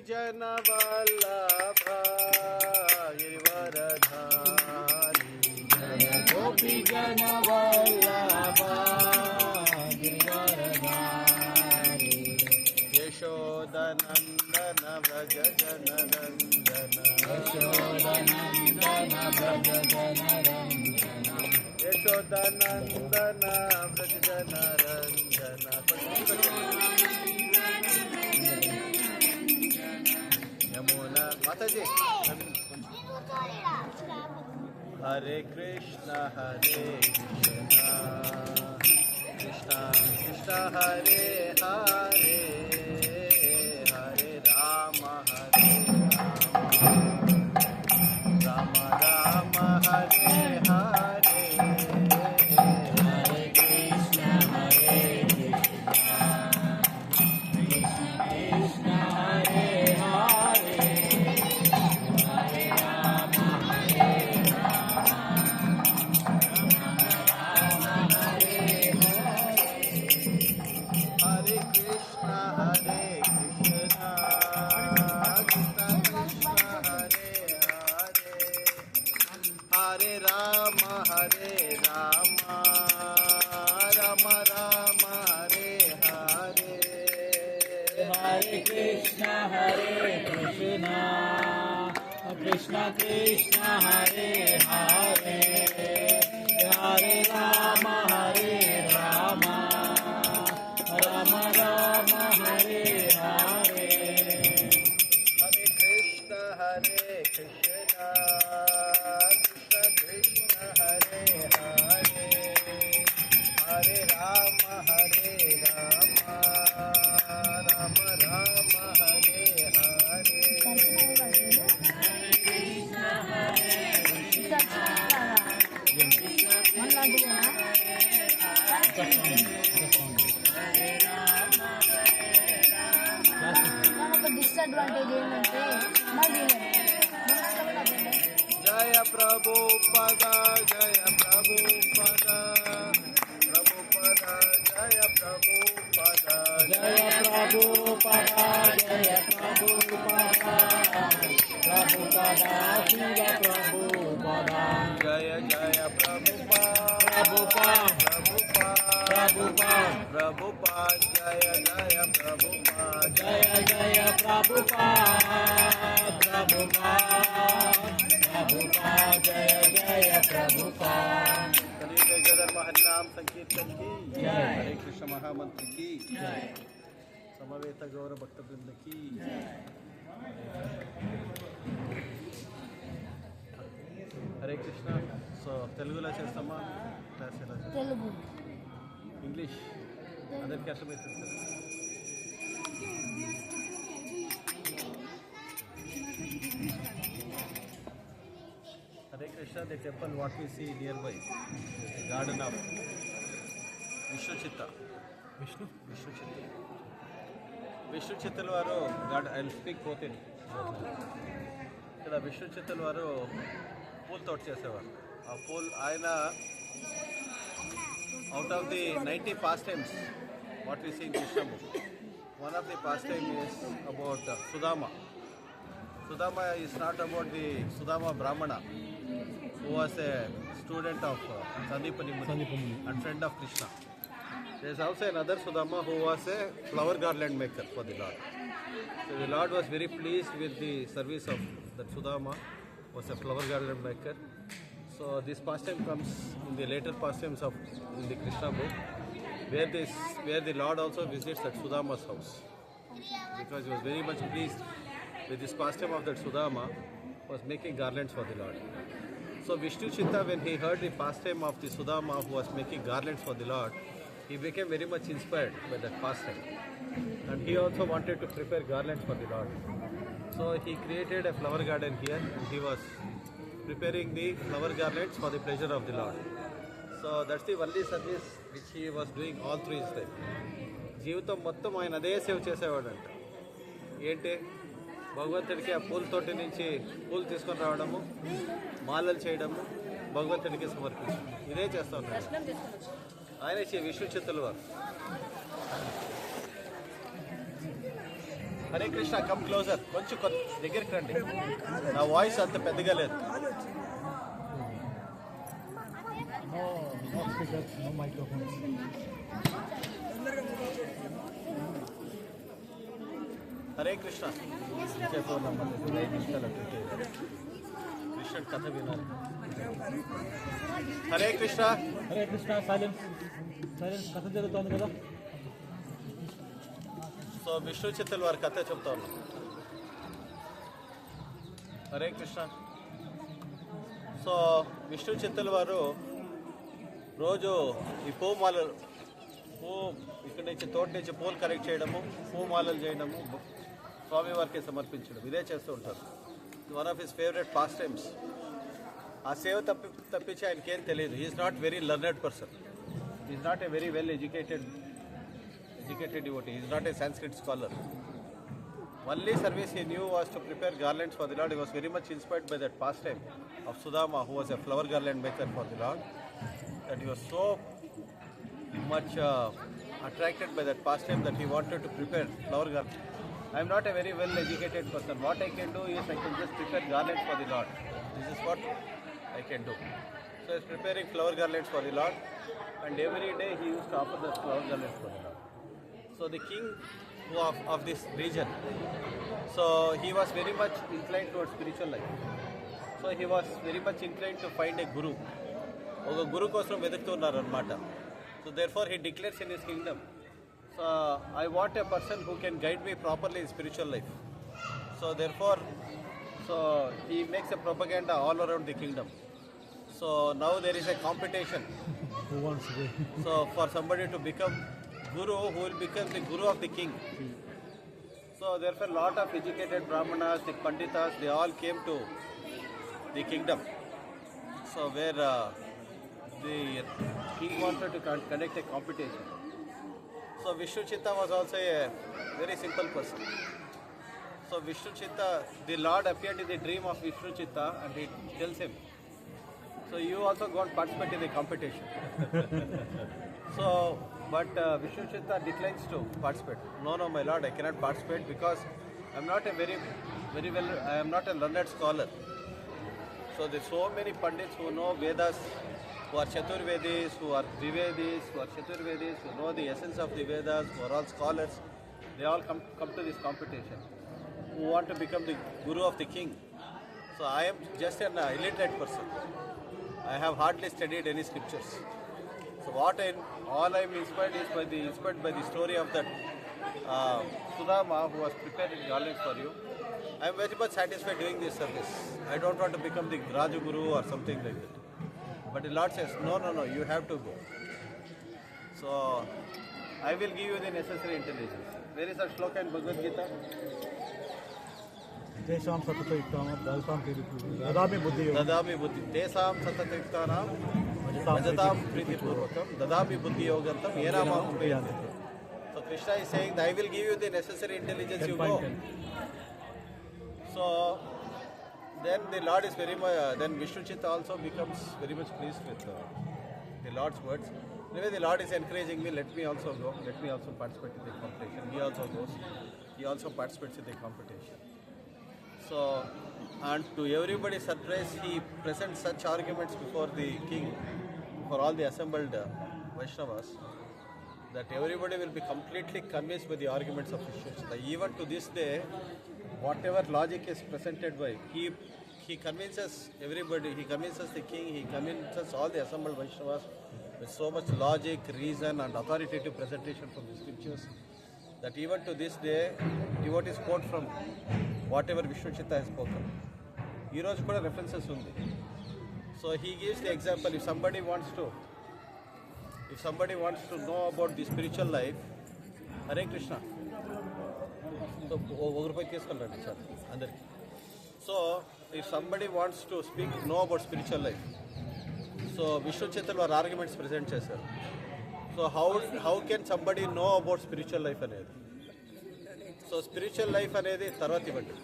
जन वल्लभ गिरिवरधारी जय गोपी जन वल्लभ गिरिवरधारी यशोदनंदन व्रज जनरंजन यशोदनंदन व्रज जनरंजन यशोदनंदन व्रज जनरंजन यमुना माता जी हरे कृष्ण कृष्ण कृष्ण हरे हरे हरे राम राम राम हरे हरे हरे कृष्ण कृष्ण कृष्ण हरे हरे हरे राम हरे कृष्ण कृष्ण कृष्ण हरे हरे हरे राम राम राम हरे हरे हरे कृष्ण कृष्ण कृष्ण हरे हरे हरे राम राम राम हरे हरे हरे कृष्ण कृष्ण कृष्ण हरे हरे हरे राम राम राम हरे हरे డిసడ్వాంటేజ్ ఏంటంటే మళ్ళీ जय प्रभुपद जय प्रभुपद प्रभुपद जय प्रभुपद जय प्रभुपद जय प्रभुपद प्रभुपद शिव प्रभुपद जय जय प्रभुपद प्रभुपद जय जय प्रभुपद जय जय प्रभुपद जय जय प्रभुपाद कलियुग जगत हरिनाम संकीर्तन की जय हरे कृष्ण महामंत्र की जय समवेत गौर भक्त वृंद की हरे कृष्ण సో తెలుగులో చేస్తామా క్లాస్ ఎలా తెలుగు ఇంగ్లీష్ అందరికీ అర్థమవుతుంది Hare Krishna, the temple what we see nearby, the garden of Vishnuchitta. Vishnuchittalu varu garden. I will speak both in. Ikkada Vishnuchittalu varu pool thought chesevaru. A pool ayana out of the 90 pastimes what we see in Krishna book, one of the pastime is about Sudama. Sudama is not about the Sudama Brahmana, who was a student of Sandipani Muni and friend of Krishna. There is also another Sudama who was a flower garland maker for the Lord. So the Lord was very pleased with the service of that Sudama, was a flower garland maker. So this pastime comes in the later pastimes of in the Krishna book, where the Lord also visits at Sudama's house, because he was very much pleased with this pastime of that Sudama, was making garlands for the Lord. So Vishnuchitta, when he heard the pastime of the Sudama who was making garlands for the Lord, he became very much inspired by that pastime, and he also wanted to prepare garlands for the Lord. So he created a flower garden here, and he was preparing the flower garlands for the pleasure of the Lord. So that's the only service which he was doing all through his life. జీవితం మొత్తం ఆయన అదే సేవ చేసేవాడంట. ఏంటి భగవంతుడికి ఆ పూల తోటి నుంచి పూలు తీసుకొని రావడము, మాలలు చేయడము, భగవంతుడికి సమర్పించడం, ఇదే చేస్తూ ఉన్నాడు ఆయన విష్ణుచిత్తుల వారు. హరే కృష్ణ కమ్ క్లోజర్, కొంచెం దగ్గరికి రండి. నా వాయిస్ అంత పెద్దగా లేదు. No speakers, no microphones. Hare Krishna. Krishna కథ వినాలి. హరే కృష్ణ. హరే కృష్ణ. Silence, silence. కథ జరుగుతోంది కదా. సో విష్ణు చిత్తలు వారి కథ చెప్తా ఉన్నాం. హరే కృష్ణ. సో విష్ణు చిత్తలు వారు రోజు ఈ పూమాలలు ఇక్కడి నుంచి తోట నుంచి పూలు కలెక్ట్ చేయడము, పూమాలలు చేయడము, స్వామివారికి సమర్పించడం, ఇదే చేస్తూ ఉంటారు. One of his favourite pass times. ఆ సేవ తప్పించి ఆయనకి ఏం తెలియదు. Is not very learned person, is not a very well educated devotee, is not a Sanskrit scholar. Only service he knew was to prepare garlands for the Lord. He was very much inspired by that pastime of Sudama, who was a flower garland maker for the Lord, that he was so much attracted by that pastime that he wanted to prepare flower garlands. I am not a very well educated person. What I can do is I can just prepare garlands for the Lord. This is what I can do. So he is preparing flower garlands for the Lord, and every day he used to offer the flower garlands for the Lord. So the king of this region, so he was very much inclined towards spiritual life. So he was very much inclined to find a guru. ఒక గురు కోసం వెతుకుతున్నారు అన్నమాట. So therefore he declares in his kingdom, so I want a person who can guide me properly in spiritual life. So therefore, so he makes a propaganda all around the kingdom. So now there is a competition. Who wants to be? So for somebody to become guru, who will become the guru of the king. So therefore lot of educated brahmanas, the panditas, they all came to the kingdom. So where the king wanted to conduct a competition. So Vishnu Chitta was also a very simple person. So Vishnu Chitta, the Lord appeared in the dream of Vishnu Chitta and he tells him, so you also go and participate in the competition. So, but Vishnu Chitta declines to participate. No, my Lord, I cannot participate because I am not a very well, I am not a learned scholar. So there are so many pandits who know Vedas, who are Chaturvedis, who are Trivedis, who are Chaturvedis, who know the essence of the Vedas, who are all scholars. They all come to this competition, who want to become the guru of the king. So I am just an illiterate person. I have hardly studied any scriptures. So all I am inspired by the story of that Sudama, who was preparing garlands for you. I am very much satisfied doing this service. I don't want to become the Rajaguru or something like that. But the Lord says, no, you have to go. So I will give you the necessary intelligence. Where is that shloka in Bhagavad Gita? Tesham satatayiktana dalsam prithipurvakam dadami buddhi yogam. Dadami buddhi. Tesam satatayiktana Ajatam Pritipurvakam Dadami Buddhi Yogantam Yenamam Upayante. So Krishna is saying, I will give you the necessary intelligence, you go. So then the Lord is very much, then Vishnu Chitta also becomes very much pleased with the Lord's words. Anyway, the Lord is encouraging me, let me also go, let me also participate in the competition. He also goes, he also participates in the competition. So, and to everybody's surprise, he presents such arguments before the king, for all the assembled Vaishnavas, that everybody will be completely convinced by the arguments of Vishnu Chitta. Even to this day, whatever logic is presented by, he convinces everybody, he convinces the king, he convinces all the assembled Vaishnavas with so much logic, reason and authoritative presentation from the scriptures, that even to this day, devotees quote from whatever Vishnu Chitta has spoken. Ee roju kuda references undi. So he gives the example, if somebody wants to know about the spiritual life, Hare Krishna. So so if somebody wants to know about spiritual life, so Vishnu Chitta వారు arguments present చేశారు. So how can somebody know about spiritual life అనేది? So spiritual life అనేది తర్వాత ఇవ్వండి.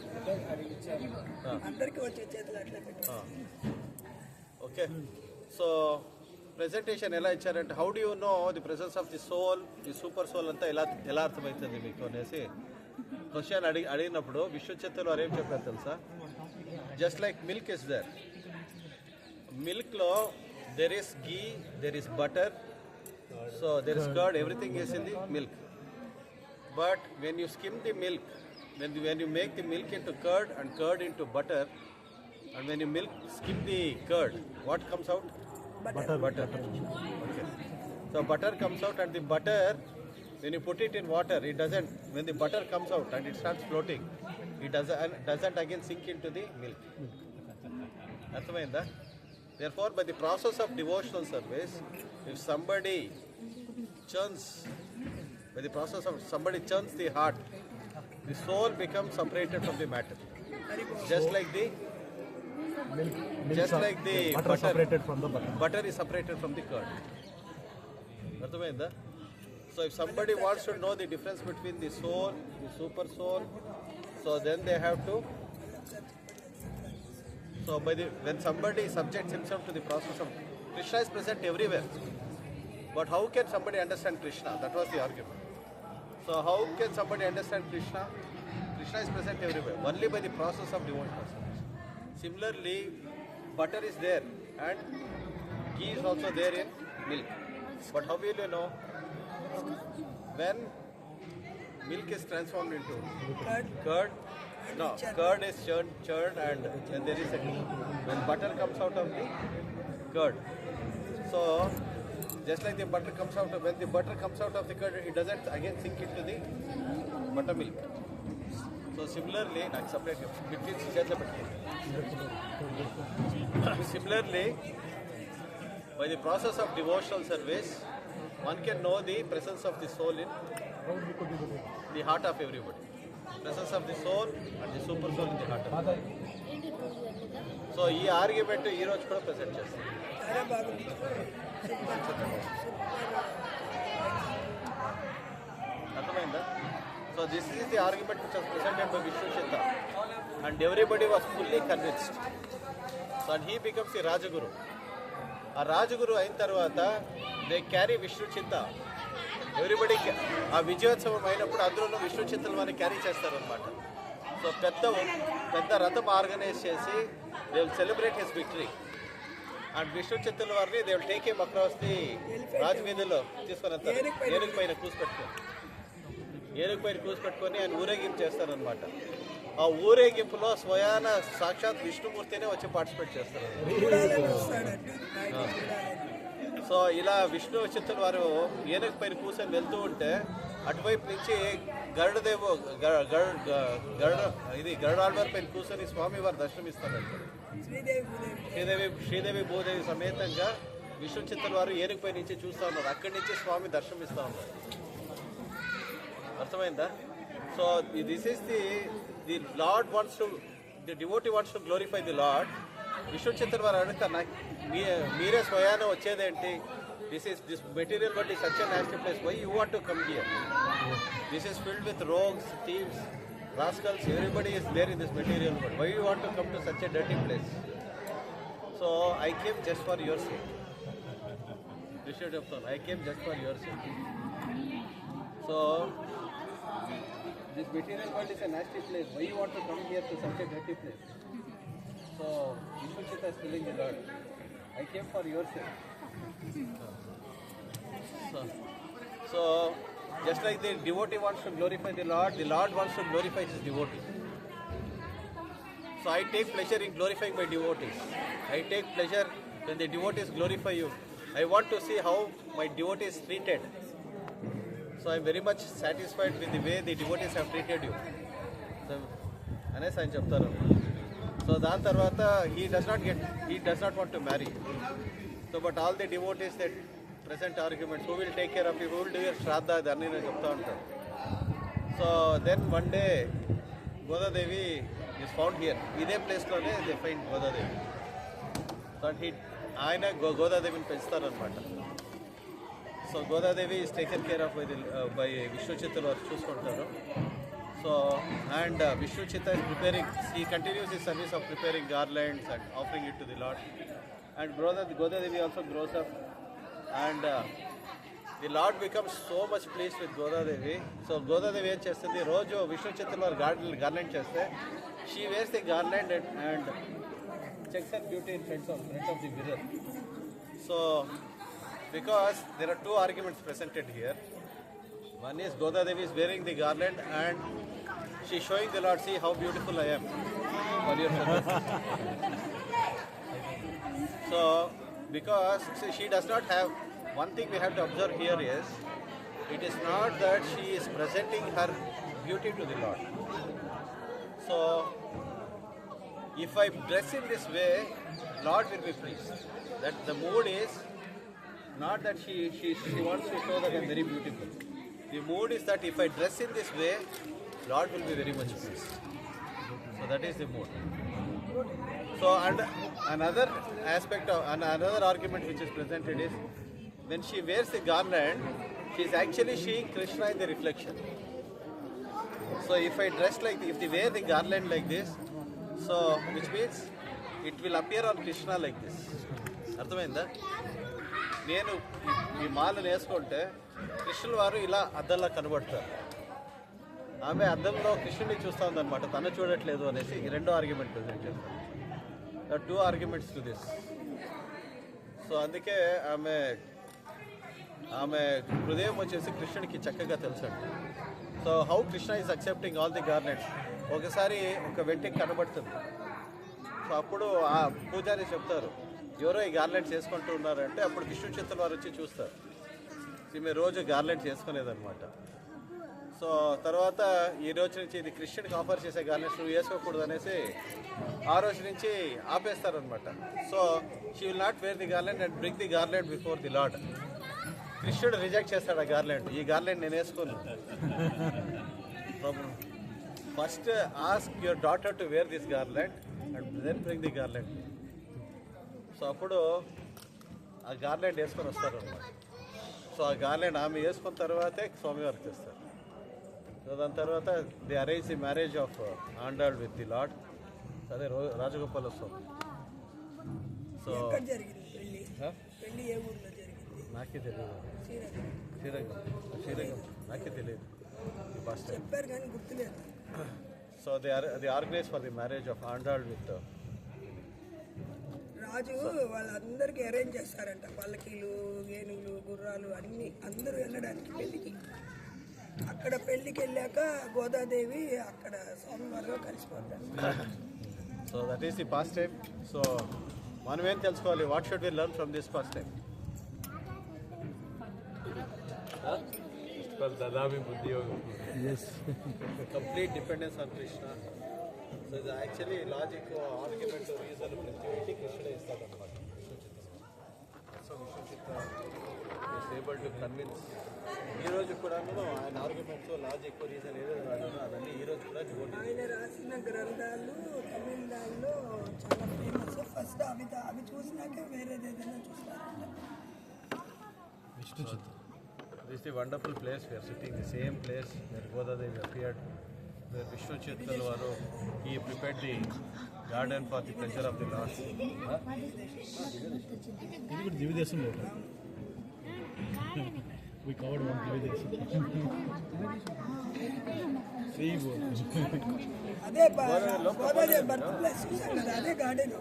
Okay, so presentation ఎలా ఇచ్చారంటే, how do you know the presence of the soul, the super soul అంతా ఎలా అర్థమవుతుంది మీకు అనేసి క్వశ్చన్ అడిగినప్పుడు విశ్వచిత్తులు వారు ఏం చెప్పారు తెలుసా? Just like milk is there, మిల్క్లో there is ghee, there is butter, so there is curd, everything is in the milk. But when you skim the milk, when you make the milk into curd and curd into butter, and when you skim the curd, what comes out? Butter. Okay. So butter comes out, and the butter, when you put it in water, it doesn't. When the butter comes out and it starts floating, it doesn't again sink into the milk. Arthamainda? Therefore, by the process of devotional service, if somebody churns. By the process of somebody churns the heart, the soul becomes separated from the matter. Just like the butter separated from the butter. Butter is separated from the curd. Arthamainda? So if somebody wants to know the difference between the soul, the super soul, so then they have to. So when somebody subjects himself to the process of Krishna is present everywhere. But how can somebody understand Krishna? That was the argument. So how can somebody understand Krishna? Krishna is present everywhere, only by the process of devotional service. Similarly, butter is there and ghee is also there in milk. But how will you know? When milk is transformed into curd, no, curd is churned and then there is a ghee. When butter comes out of the curd, so just like the butter comes out, when the butter comes out of the curd, it doesn't again sink into the buttermilk. So similarly, between similarly, by the process of devotional service, one can know the presence of the soul in the heart of everybody. Presence of the soul and the super soul in the heart of everybody. So, ఈ argument ఈ రోజు కూడా present చేస్తాం. అర్థమైందా? So this is the argument which was presented by Vishwachitta and everybody was fully convinced. So and he becomes the Rajaguru. ఆ రాజగురు అయిన తర్వాత దే క్యారీ విశ్వచిత్త. ఎవ్రీబడి ఆ విజయోత్సవం అయినప్పుడు అందరూ విశ్వచిత్తలు వారిని క్యారీ చేస్తారనమాట. సో పెద్ద రథం ఆర్గనైజ్ చేసి they will celebrate his victory. And విశ్వచిత్తుల వారిని they will take him across the రాజవీధిలో తీసుకొని వస్తారు. ఏనుగు పైన కూసిపెట్టుకొని ఆయన ఊరేగింపు చేస్తారనమాట. ఆ ఊరేగింపులో స్వయాన సాక్షాత్ విష్ణుమూర్తినే వచ్చి పార్టిసిపేట్ చేస్తారు. సో ఇలా విష్ణు చిత్తుల వారు ఏనుగు పైన కూర్చొని వెళ్తూ ఉంటే అటువైపు నుంచి గరుడాళ్వారి పైన కూర్చొని స్వామి వారు దర్శనమిస్తారంట. శ్రీదేవి భూదేవి సమేతంగా విష్ణు చిత్తుల వారు ఏనుగు పై నుంచి చూస్తూ ఉన్నారు. అక్కడి నుంచి స్వామి దర్శనమిస్తూ ఉన్నారు. అర్థమైందా? So this is the lord wants to, the devotee wants to glorify the lord. విష్ణు చిత్తుల వారు అడుగుతారు, మీరే స్వయాన వచ్చేదేంటి? This material world is such a nasty place. Why you want to come here? This is filled with rogues, thieves, rascals. Everybody is there in this material world. Why you want to come to such a dirty place? So I came just for your sake. I came just for your sake. So this material world is a nasty place. Why you want to come here to such a dirty place? So Vishnuchitta is telling the Lord, I came for your sake. So just like the devotee wants to glorify the Lord wants to glorify his devotee. So I take pleasure in glorifying my devotees. I take pleasure when the devotees glorify you. I want to see how my devotee is treated. So I am very much satisfied with the way the devotees have treated you. So అనేసి ఆయన చెప్తారు. So దాని తర్వాత he does not want to marry. So but all the devotees that present arguments, who will take care of you, who will do your shraddha, అన్నీ నేను చెప్తా ఉంటాను. So then one day Godadevi is found here. ఇదే ప్లేస్లోనే they find Godadevi. So ఆయన గోదాదేవిని పెంచుతారనమాట. So Godadevi is taken care of by విష్ణుచిత్తులు వారు చూసుకుంటారు. So and Vishnuchitta is preparing, he continues his service of preparing garlands and offering it to the Lord. And Godadevi also grows up, and the lord becomes so much please with Godadevi. So Godadevi ఏం చేస్తుంది, రోజు విష్ణు చిత్తుల వారు garland చేస్తే she wears the garland and checks her beauty in front of the mirror. So because there are two arguments presented here. One is Godadevi is wearing the garland and she is showing the Lord, see how beautiful I am for your service. So because see, she does not have, one thing we have to observe here is it is not that she is presenting her beauty to the Lord. So if I dress in this way, Lord will be pleased. That the mood is not that she wants to show that I am very beautiful. The mood is that if I dress in this way, Lord will be very much pleased. So that is the mood. So and another aspect of another argument which is presented is when she wears the garland, she is actually seeing Krishna in the reflection. So if I dress like if they wear the garland like this, so which means it will appear on Krishna like this. అర్థమైందా? నేను ఈ మాలను వేసుకుంటే కృష్ణుల వారు ఇలా అద్దంలా కనబడతారు. ఆమె అద్దంలో కృష్ణుడిని చూస్తూ ఉందన్నమాట, తను చూడట్లేదు అనేసి ఈ రెండో ఆర్గ్యుమెంట్ ప్రజెంట్ చేస్తాను. Two arguments to this. So అందుకే ఆమె హృదయం వచ్చేసి కృష్ణుడికి చక్కగా తెలుసండి. So how Krishna is accepting all the garlands. ఒకసారి ఒక వెంటికి కనబడుతుంది. సో అప్పుడు ఆ పూజారి చెప్తారు, ఎవరో ఈ గార్లెండ్స్ వేసుకుంటూ ఉన్నారంటే అప్పుడు విష్ణు చిత్తుల వారు వచ్చి చూస్తారు. మీరు రోజు గార్లెండ్స్ వేసుకునేదన్నమాట. సో తర్వాత ఈ రోజు నుంచి ఇది కృష్ణుడికి ఆఫర్ చేసే గార్లెండ్స్ నువ్వు వేసుకోకూడదు అనేసి ఆ రోజు నుంచి ఆపేస్తారనమాట. So she will not wear the garland and bring the garland before the lord. కృష్ణుడు రిజెక్ట్ చేస్తాడు ఆ గార్లెండ్. ఈ గార్లెండ్ నేను వేసుకోను. First ask your daughter to wear this garland and then bring the garland. So అప్పుడు ఆ garland వేసుకొని వస్తారు అన్నమాట. సో ఆ గార్లెండ్ ఆమె వేసుకున్న తర్వాతే స్వామివారికి తెస్తారు. సో దాని తర్వాత the arrange the marriage of Andal with the lord. అదే రాజగోపాల స్వామి. సో నాకే తెలియదు. శ్రీరంగం నాకే తెలియదు. So the organise for the marriage of Andal with Raju వాళ్ళందరికీ అరేంజ్ చేస్తారంట. పల్లకీలు, ఏనుగులు, గుర్రాలు అన్నీ అందరూ వెళ్ళడానికి పెళ్ళికి. అక్కడ పెళ్ళికి వెళ్ళాక గోదాదేవి అక్కడ స్వామివారిలో కలిసిపోతారు. So that is the past time. So మనం ఏం తెలుసుకోవాలి, what should we learn from this past time? Complete dependence on Krishna. So ఇది యాక్చువల్లీ లాజిక్, ఆర్గ్యుమెంట్, రీజన్ ప్రతి ఒక్కటి కృష్ణుడే ఇస్తాడన్నమాట. సో విష్ణు చిత్త ఈస్ ఏబుల్ టు కన్విన్స్. ఈ రోజు కూడా ఆయన ఆర్గ్యుమెంట్స్, లాజిక్, రీజన్ ఏదైతే రాజానో అవన్నీ ఈ రోజు కూడా ఆయన రాసిన గ్రంథాలు తమిళ దానిలో చాలా ఫేమస్. ఫస్ట్ అవి చూసినాక వేరేది ఏదైనా చూస్తారంట. విష్ణు చిత్త. This is the wonderful place. We are sitting in the same place where Godadevi appeared, where Vishnu Chittalvaru, he prepared the garden for the pleasure of the Lord. Dividation. We covered one dividation. అదే Godadevi birth place చూసాం కదా, అదే garden.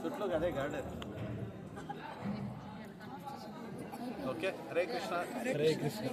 చుట్టూ అదే garden. Okay, Hare Krishna. Hare Krishna.